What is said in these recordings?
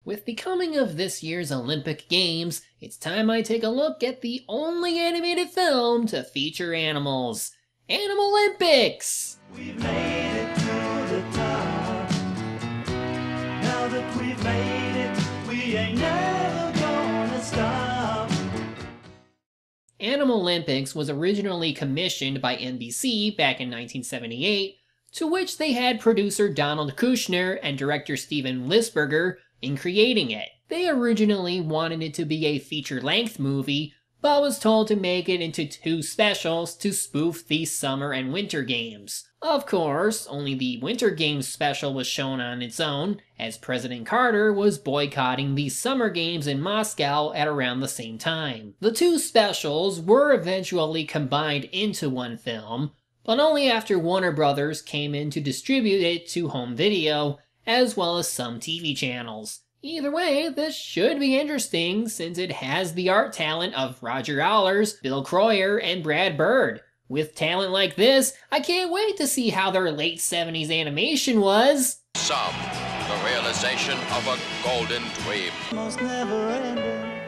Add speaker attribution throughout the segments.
Speaker 1: With the coming of this year's Olympic Games, it's time I take a look at the only animated film to feature animals, Animalympics!
Speaker 2: We've made it to the top. Now that we've made it, we ain't never gonna stop.
Speaker 1: Animalympics was originally commissioned by NBC back in 1978, to which they had producer Donald Kushner and director Steven Lisberger in creating it. They originally wanted it to be a feature-length movie, but was told to make it into 2 specials to spoof the Summer and Winter Games. Of course, only the Winter Games special was shown on its own, as President Carter was boycotting the Summer Games in Moscow at around the same time. The 2 specials were eventually combined into one film, but only after Warner Brothers came in to distribute it to home video, as well as some TV channels. Either way, this should be interesting since it has the art talent of Roger Allers, Bill Croyer, and Brad Bird. With talent like this, I can't wait to see how their late 70s animation was.
Speaker 3: Some, the realization of a golden dream.
Speaker 2: Almost never ending,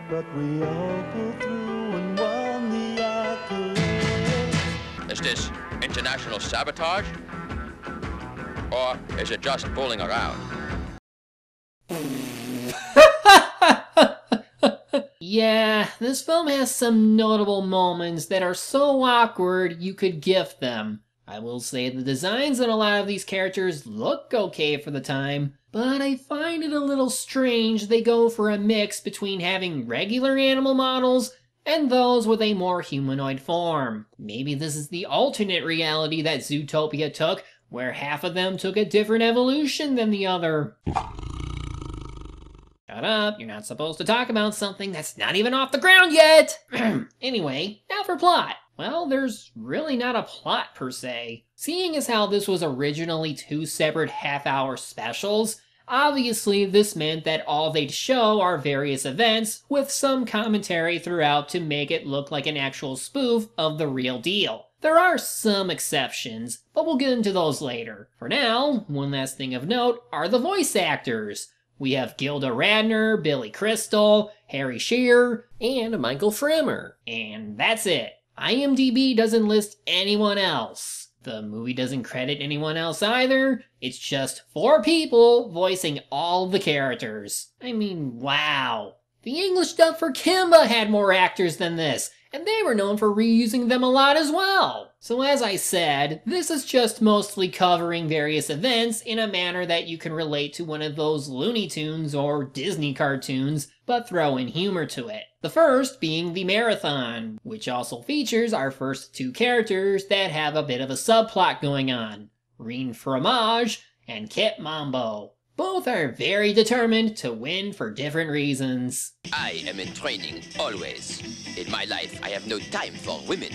Speaker 2: but we all pull through and won the accolades.
Speaker 3: Is this international sabotage? Or is it just fooling around?
Speaker 1: Yeah, this film has some notable moments that are so awkward you could gif them. I will say the designs on a lot of these characters look okay for the time, but I find it a little strange they go for a mix between having regular animal models and those with a more humanoid form. Maybe this is the alternate reality that Zootopia took, where half of them took a different evolution than the other. Shut up, you're not supposed to talk about something that's not even off the ground yet! Anyway, now for plot. Well, there's really not a plot per se. Seeing as how this was originally 2 separate half-hour specials, obviously this meant that all they'd show are various events with some commentary throughout to make it look like an actual spoof of the real deal. There are some exceptions, but we'll get into those later. For now, one last thing of note are the voice actors. We have Gilda Radner, Billy Crystal, Harry Shearer, and Michael Frammer. And that's it. IMDb doesn't list anyone else. The movie doesn't credit anyone else either. It's just 4 people voicing all the characters. I mean, wow. The English dub for Kimba had more actors than this, and they were known for reusing them a lot as well. So as I said, this is just mostly covering various events in a manner that you can relate to one of those Looney Tunes or Disney cartoons, but throw in humor to it. The first being the marathon, which also features our first 2 characters that have a bit of a subplot going on, Reen Fromage and Kit Mambo. Both are very determined to win for different reasons.
Speaker 3: I am in training, always. In my life, I have no time for women.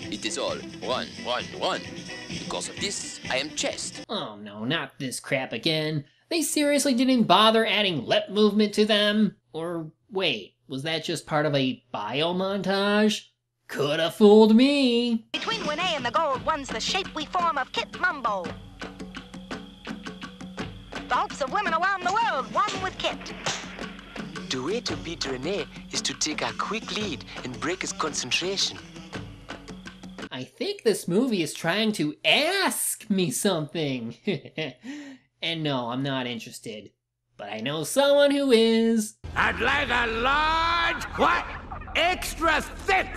Speaker 3: It is all run, run, run. Because of this, I am chased.
Speaker 1: Oh no, not this crap again. They seriously didn't bother adding lip movement to them? Or wait, was that just part of a bio montage? Coulda fooled me.
Speaker 4: Between Winnie and the gold, one's the shape we form of Kit Mambo. The hopes of women around the world, one with Kit.
Speaker 5: The way to beat Rene is to take a quick lead and break his concentration.
Speaker 1: I think this movie is trying to ask me something. And no, I'm not interested. But I know someone who is.
Speaker 6: I'd like a large, what? Extra thick!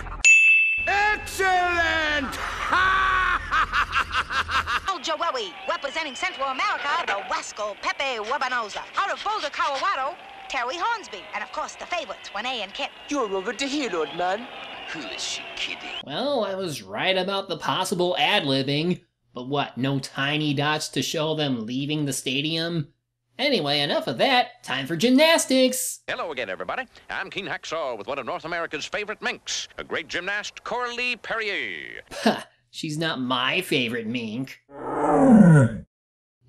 Speaker 6: Excellent!
Speaker 4: El Joey, representing Central America, the Wasco Pepe Webanoza. Out of Boulder, Colorado, Terry Hornsby. And of course, the favorites, Winnie and Kit.
Speaker 5: You're over the hill, old man.
Speaker 3: Who is she kidding?
Speaker 1: Well, I was right about the possible ad-libbing. But what, no tiny dots to show them leaving the stadium? Anyway, enough of that. Time for gymnastics.
Speaker 3: Hello again, everybody. I'm Keen Hacksaw with one of North America's favorite minks, a great gymnast, Coralie Perrier.
Speaker 1: Ha, she's not my favorite mink.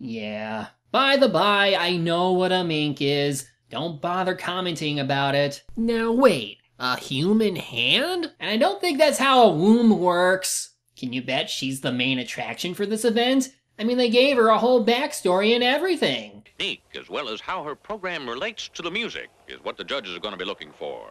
Speaker 1: Yeah. By the by, I know what a mink is. Don't bother commenting about it. Now wait, a human hand? And I don't think that's how a womb works. Can you bet she's the main attraction for this event? I mean, they gave her a whole backstory and everything.
Speaker 7: Technique, as well as how her program relates to the music, is what the judges are going to be looking for.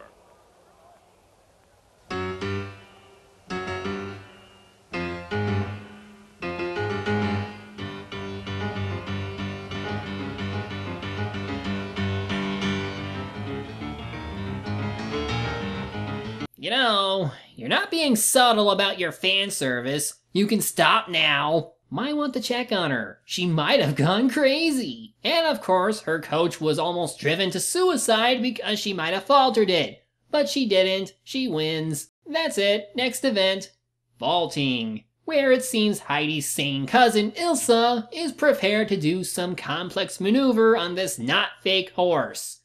Speaker 1: You know, you're not being subtle about your fan service. You can stop now. Might want to check on her. She might have gone crazy. And of course, her coach was almost driven to suicide because she might have faltered it. But she didn't. She wins. That's it. Next event. Vaulting. Where it seems Heidi's sane cousin, Ilsa, is prepared to do some complex maneuver on this not fake horse.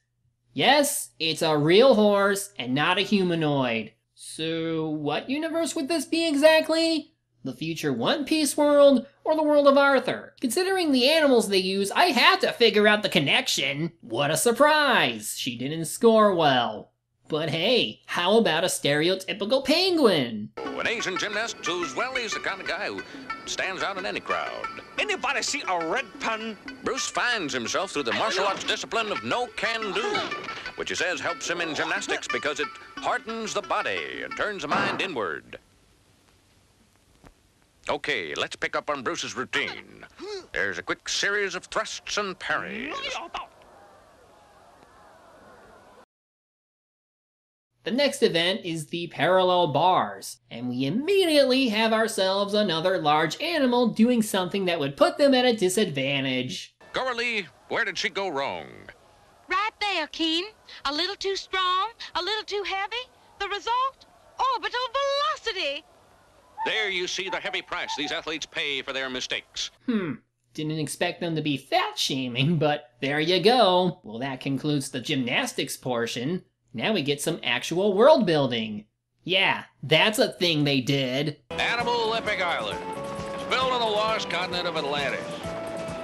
Speaker 1: Yes, it's a real horse and not a humanoid. So, what universe would this be exactly? The future One Piece world or the world of Arthur? Considering the animals they use, I had to figure out the connection. What a surprise! She didn't score well. But hey, how about a stereotypical penguin?
Speaker 7: An Asian gymnast who's, well, he's the kind of guy who stands out in any crowd.
Speaker 6: Anybody see a red pen?
Speaker 7: Bruce finds himself through the martial arts discipline of no-can-do, which he says helps him in gymnastics because it hardens the body and turns the mind inward. Okay, let's pick up on Bruce's routine. There's a quick series of thrusts and parries.
Speaker 1: The next event is the parallel bars, and we immediately have ourselves another large animal doing something that would put them at a disadvantage.
Speaker 7: Coralie, where did she go wrong?
Speaker 4: Right there, Keen. A little too strong, a little too heavy. The result? Orbital velocity.
Speaker 7: There you see the heavy price these athletes pay for their mistakes.
Speaker 1: Didn't expect them to be fat-shaming, but there you go. Well, that concludes the gymnastics portion. Now we get some actual world building. Yeah, that's a thing they did.
Speaker 7: Animalympic Island is built on the lost continent of Atlantis.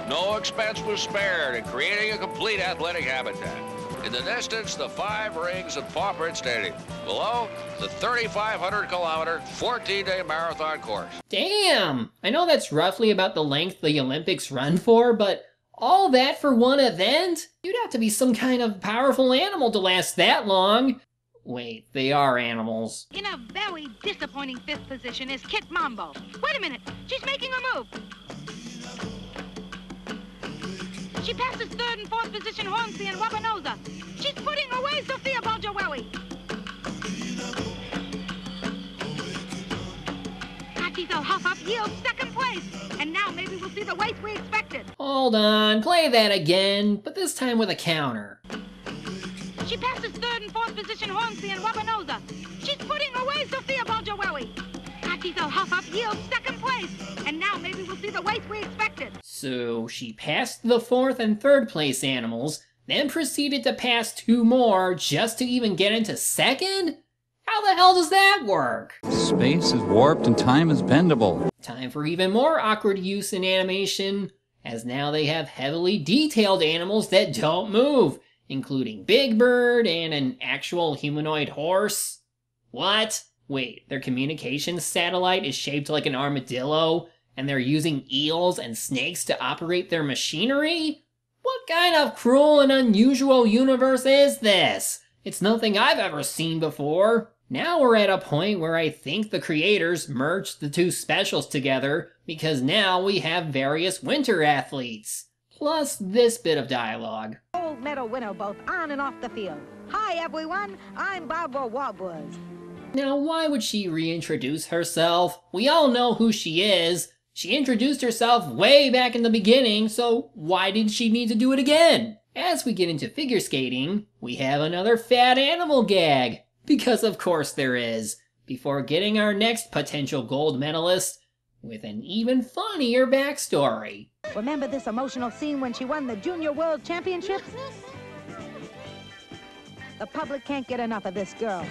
Speaker 7: No expense was spared in creating a complete athletic habitat. In the distance, the 5 rings of Pauper Stadium. Below, the 3,500-kilometer, 14-day marathon course.
Speaker 1: Damn! I know that's roughly about the length the Olympics run for, but all that for one event? You'd have to be some kind of powerful animal to last that long. Wait, they are animals.
Speaker 4: In a very disappointing 5th position is Kit Mambo. Wait a minute, she's making a move. She passes 3rd and 4th position Hornsby and Wabanosa. She's putting away Sophia Bulgawawi. Katsizel Huff-Up yields 2nd place. And now maybe we'll see the weight we expected.
Speaker 1: Hold on, play that again, but this time with a counter.
Speaker 4: She passes 3rd and 4th position Hornsby and Wabanosa. She's putting away Sophia Bulgawawi. Katsizel Huff-Up yields 2nd place. And now maybe we'll see the weight we expected.
Speaker 1: So she passed the 4th and 3rd place animals, then proceeded to pass 2 more just to even get into 2nd? How the hell does that work?
Speaker 8: Space is warped and time is bendable.
Speaker 1: Time for even more awkward use in animation, as now they have heavily detailed animals that don't move, including Big Bird and an actual humanoid horse. What? Wait, their communications satellite is shaped like an armadillo, and they're using eels and snakes to operate their machinery? What kind of cruel and unusual universe is this? It's nothing I've ever seen before. Now we're at a point where I think the creators merged the 2 specials together because now we have various winter athletes. Plus this bit of dialogue.
Speaker 9: Gold medal winner both on and off the field. Hi everyone, I'm Barbara Wobwood.
Speaker 1: Now why would she reintroduce herself? We all know who she is. She introduced herself way back in the beginning, so why did she need to do it again? As we get into figure skating, we have another fat animal gag. Because of course there is. Before getting our next potential gold medalist with an even funnier backstory.
Speaker 9: Remember this emotional scene when she won the Junior World Championships? The public can't get enough of this girl.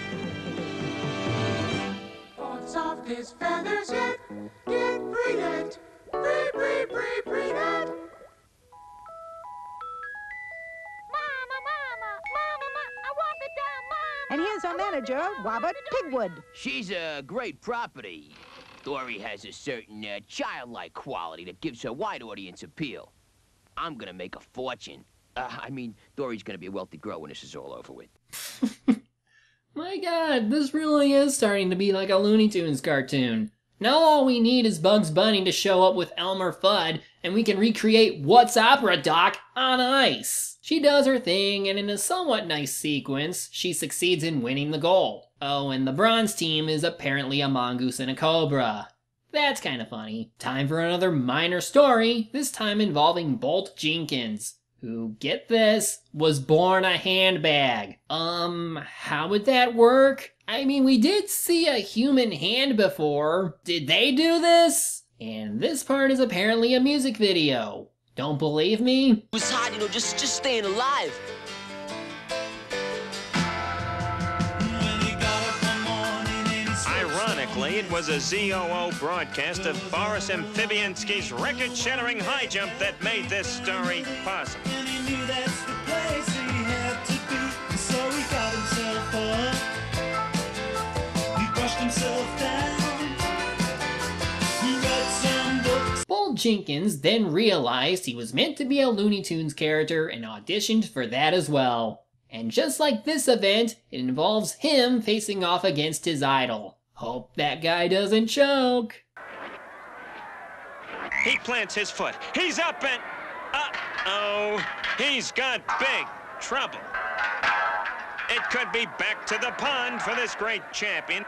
Speaker 2: Soft his feathers yet, get free it, free it.
Speaker 9: And here's our manager, Robert Pigwood.
Speaker 6: She's a great property.
Speaker 3: Dory has a certain childlike quality that gives her wide audience appeal. I'm gonna make a fortune. I mean, Dory's gonna be a wealthy girl when this is all over with.
Speaker 1: My god, this really is starting to be like a Looney Tunes cartoon. Now all we need is Bugs Bunny to show up with Elmer Fudd, and we can recreate What's Opera Doc on ice. She does her thing, and in a somewhat nice sequence, she succeeds in winning the gold. Oh, and the bronze team is apparently a mongoose and a cobra. That's kind of funny. Time for another minor story, this time involving Bolt Jenkins, who, get this, was born a handbag. How would that work? I mean, we did see a human hand before. Did they do this? And this part is apparently a music video. Don't believe me?
Speaker 5: It was hard, you know, just staying alive.
Speaker 10: Ironically, it was a ZOO broadcast of Boris Amphibiansky's record-shattering high jump that made this story possible.
Speaker 2: And he knew that's the place he had to be, so he got himself up. He brushed himself down. He read some books.
Speaker 1: Bolt Jenkins then realized he was meant to be a Looney Tunes character and auditioned for that as well. And just like this event, it involves him facing off against his idol. Hope that guy doesn't choke.
Speaker 10: He plants his foot. He's up and... Uh-oh. He's got big trouble. It could be back to the pond for this great champion.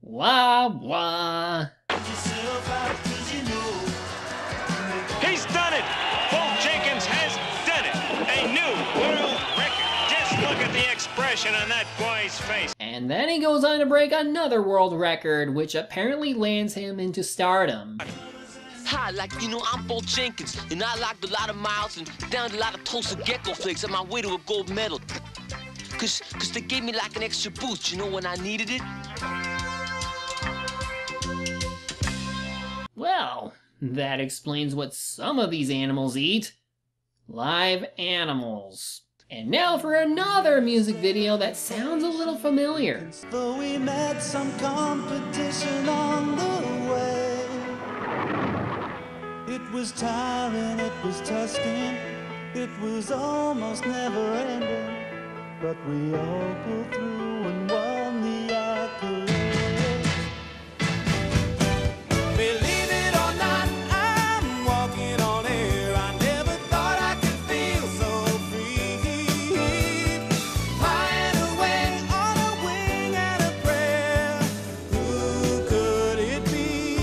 Speaker 1: Wah, wah.
Speaker 10: He's done it! Bolt Jenkins has done it! A new world record! Just look at the expression on that boy's face.
Speaker 1: And then he goes on to break another world record, which apparently lands him into stardom.
Speaker 5: Hi, like, you know, I'm Bolt Jenkins, and I logged a lot of miles and downed a lot of toasted gecko flakes on my way to a gold medal. Cause they gave me like an extra boost, you know, when I needed it.
Speaker 1: Well, that explains what some of these animals eat. Live animals. And now for another music video that sounds a little familiar.
Speaker 2: Though we met some competition on the way, it was tiring, it was testing, it was almost never ending, but we all pulled through and won the accolades. Believe it or not, I'm walking on air. I never thought I could feel so free. Flying away on a wing and a prayer. Who could it be?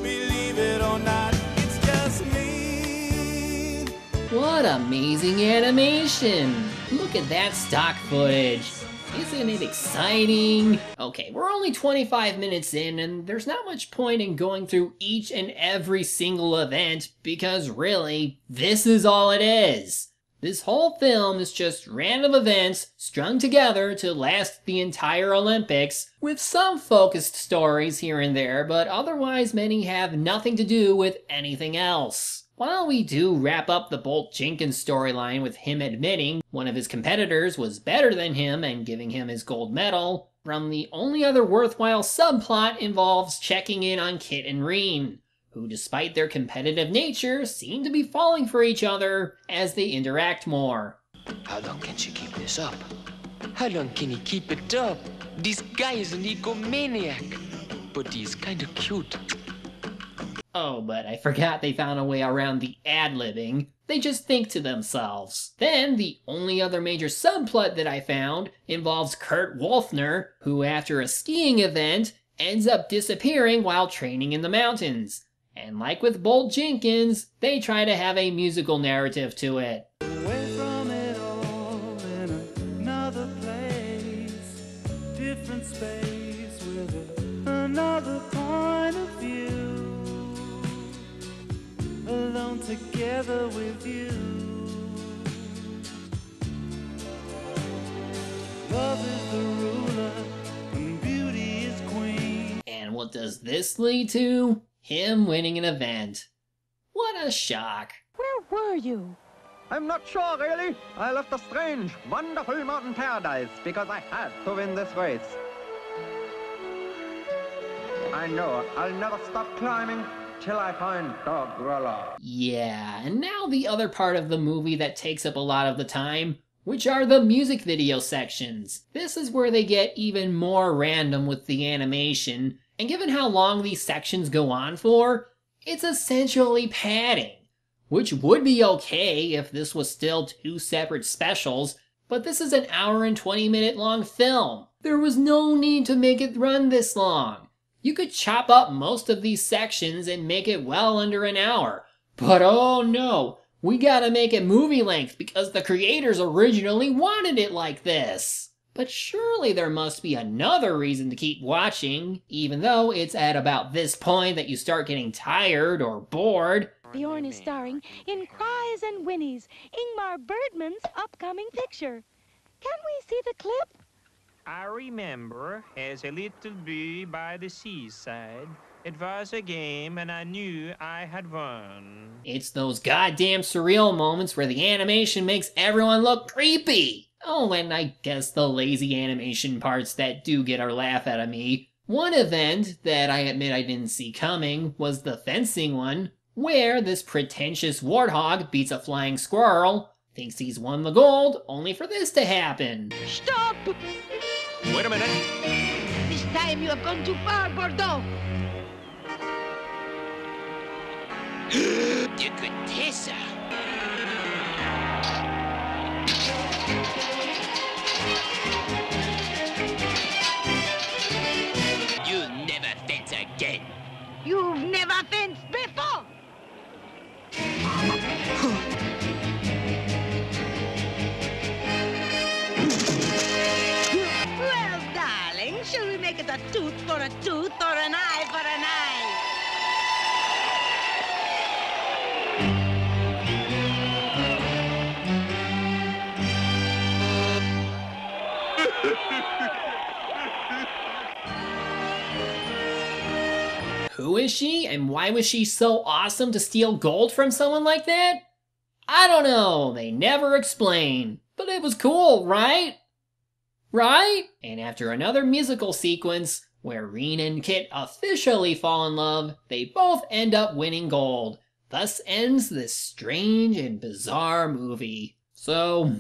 Speaker 2: Believe it or not, it's just me.
Speaker 1: What amazing animation! Look at that stock footage. Isn't it exciting? Okay, we're only 25 minutes in, and there's not much point in going through each and every single event, because really, this is all it is. This whole film is just random events strung together to last the entire Olympics, with some focused stories here and there, but otherwise many have nothing to do with anything else. While we do wrap up the Bolt Jenkins storyline with him admitting one of his competitors was better than him and giving him his gold medal, from the only other worthwhile subplot involves checking in on Kit and Reen, who despite their competitive nature seem to be falling for each other as they interact more.
Speaker 5: How long can she keep this up? How long can he keep it up? This guy is an egomaniac, but he's kind of cute.
Speaker 1: Oh, but I forgot they found a way around the ad-libbing. They just think to themselves. Then, the only other major subplot that I found involves Kurt Wolfner, who after a skiing event, ends up disappearing while training in the mountains. And like with Bolt Jenkins, they try to have a musical narrative to it.
Speaker 2: Away from it all in another place, different space with another point of view. Alone together with you. Love is the ruler and beauty is queen.
Speaker 1: And what does this lead to? Him winning an event. What a shock.
Speaker 9: Where were you?
Speaker 11: I'm not sure, really. I left a strange, wonderful mountain paradise because I had to win this race. I know I'll never stop climbing till I find Dog Roller.
Speaker 1: Yeah, and now the other part of the movie that takes up a lot of the time, which are the music video sections. This is where they get even more random with the animation, and given how long these sections go on for, it's essentially padding. Which would be okay if this was still 2 separate specials, but this is an hour and 20-minute long film. There was no need to make it run this long. You could chop up most of these sections and make it well under an hour. But oh no, we gotta make it movie length because the creators originally wanted it like this. But surely there must be another reason to keep watching, even though it's at about this point that you start getting tired or bored.
Speaker 12: Bjorn is starring in Cries and Whinnies, Ingmar Bergman's upcoming picture. Can we see the clip?
Speaker 10: I remember as a little boy by the seaside, it was a game and I knew I had won.
Speaker 1: It's those goddamn surreal moments where the animation makes everyone look creepy. Oh, and I guess the lazy animation parts that do get a laugh out of me. One event that I admit I didn't see coming was the fencing one, where this pretentious warthog beats a flying squirrel, thinks he's won the gold, only for this to happen.
Speaker 4: Stop!
Speaker 10: Wait a minute.
Speaker 4: This time you have gone too far, Bordeaux.
Speaker 5: You could kiss her. You'll never fence again.
Speaker 4: You've never fenced before. Well, darling, shall we make it a tooth for a tooth or an eye for an eye?
Speaker 1: Who is she, and why was she so awesome to steal gold from someone like that? I don't know, they never explain. But it was cool, right? Right? And after another musical sequence, where Reen and Kit officially fall in love, they both end up winning gold. Thus ends this strange and bizarre movie. So,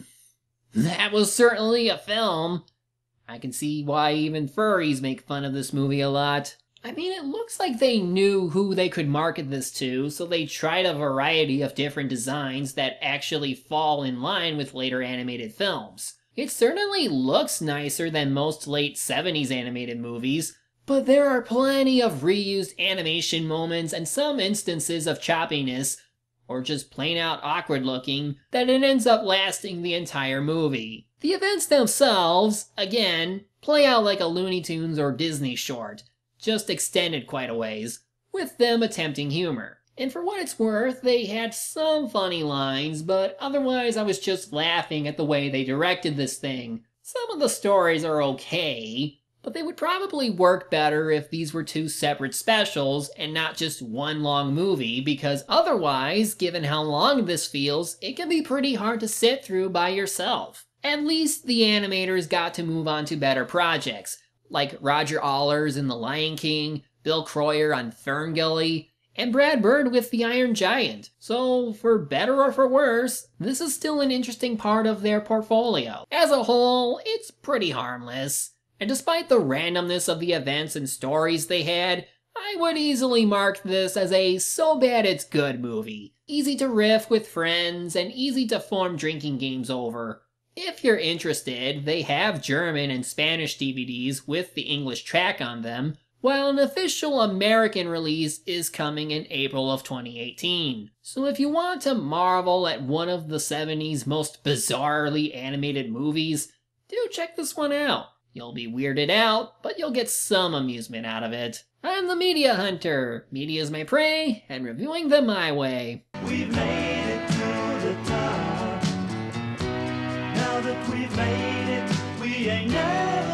Speaker 1: that was certainly a film. I can see why even furries make fun of this movie a lot. I mean, it looks like they knew who they could market this to, so they tried a variety of different designs that actually fall in line with later animated films. It certainly looks nicer than most late 70s animated movies, but there are plenty of reused animation moments and some instances of choppiness, or just plain out awkward looking, that it ends up lasting the entire movie. The events themselves, again, play out like a Looney Tunes or Disney short, just extended quite a ways, with them attempting humor. And for what it's worth, they had some funny lines, but otherwise I was just laughing at the way they directed this thing. Some of the stories are okay, but they would probably work better if these were 2 separate specials and not just one long movie, because otherwise, given how long this feels, it can be pretty hard to sit through by yourself. At least the animators got to move on to better projects, like Roger Allers in The Lion King, Bill Croyer on Ferngully, and Brad Bird with The Iron Giant. So, for better or for worse, this is still an interesting part of their portfolio. As a whole, it's pretty harmless. And despite the randomness of the events and stories they had, I would easily mark this as a so bad it's good movie. Easy to riff with friends, and easy to form drinking games over. If you're interested, they have German and Spanish DVDs with the English track on them, while an official American release is coming in April of 2018. So if you want to marvel at one of the 70s most bizarrely animated movies, do check this one out. You'll be weirded out, but you'll get some amusement out of it. I'm the Media Hunter. Media's my prey, and reviewing them my way.
Speaker 2: We've made it to the top. Now that we've made it, we ain't never